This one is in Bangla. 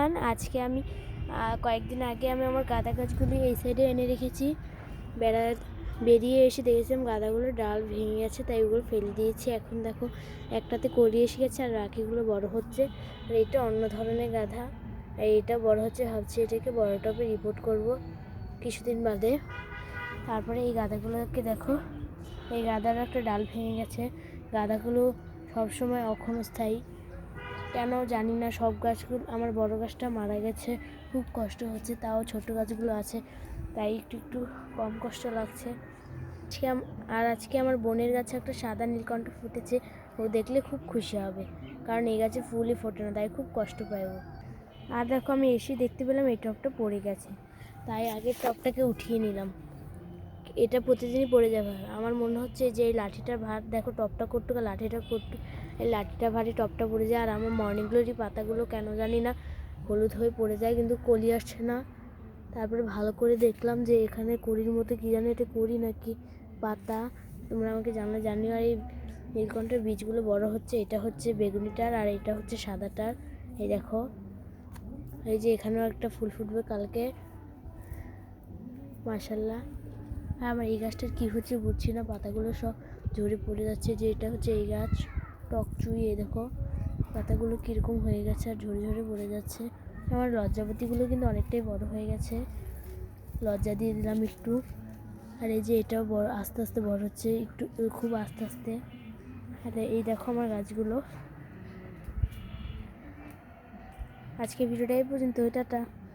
এভরিওয়ান, আজকে আমি কয়েকদিন আগে আমি আমার গাঁদা গাছগুলি এই সাইডে এনে রেখেছি। বেরিয়ে এসে দেখেছিলাম গাঁদাগুলোর ডাল ভেঙে গেছে, তাই ওগুলো ফেলে দিয়েছি। এখন দেখো একটাতে কলি এসে গেছে আর বাকিগুলো বড় হচ্ছে। আর এটা অন্য ধরনের গাঁদা, আর এটা বড় হচ্ছে। ভাবছি এটাকে বড় টবে রিপোর্ট করব কিছুদিন বাদে। তারপরে এই গাঁদাগুলোকে দেখো, এই গাঁদার একটা ডাল ভেঙে গেছে। গাঁদাগুলো সবসময় অক্ষণস্থায়ী, কেন জানি না। সব গাছগুলো, আমার বড় গাছটা মারা গেছে, খুব কষ্ট হচ্ছে। তাও ছোট গাছগুলো আছে, তাই একটু একটু কম কষ্ট লাগছে। আজকে আমার বোনের গাছে একটা সাদা নীলকণ্ঠ ফুটেছে। ও দেখলে খুব খুশি হবে, কারণ এই গাছে ফুলই ফোটে না, তাই খুব কষ্ট পায় ও। আর দেখো, আমি এসে দেখতে পেলাম এই টবটা পড়ে গেছে, তাই আগের টবটাকে উঠিয়ে নিলাম। এটা প্রতিদিনই পড়ে যাবে। আমার মনে হচ্ছে যে এই লাঠিটার ভার, দেখো টপটা করটুক আর লাঠিটা করটুক, এই লাঠিটা ভারী টপটা পড়ে যায়। আর আমার মর্নিং গ্লোরি পাতাগুলো কেন জানি না হলুদ হয়ে পড়ে যায়, কিন্তু কলি আসছে না। তারপরে ভালো করে দেখলাম যে এখানে কড়ির মতো কী জানি, এটা কড়ি নাকি পাতা, তোমরা আমাকে জানিও। আর এই নীলকণ্ঠের বীজগুলো বড় হচ্ছে। এটা হচ্ছে বেগুনিটার আর এটা হচ্ছে সাদাটার। এই দেখো, এই যে এখানেও একটা ফুল ফুটবে কালকে, মাশাআল্লাহ। আমার এই গাছটার কী হচ্ছে বুঝছি না, পাতাগুলো সব ঝরে পড়ে যাচ্ছে। যে এটা হচ্ছে এই গাছ টকচুই, এই দেখো পাতাগুলো কীরকম হয়ে গেছে আর ঝরে ঝরে পড়ে যাচ্ছে। আমার লজ্জাপতিগুলো কিন্তু অনেকটাই বড় হয়ে গেছে, লজ্জা দিয়ে দিলাম একটু। আর এই যে এটাও বড়, আস্তে আস্তে বড় হচ্ছে, একটু খুব আস্তে আস্তে। আর এই দেখো আমার গাছগুলো। আজকে ভিডিওটা এই পর্যন্ত, টাটা।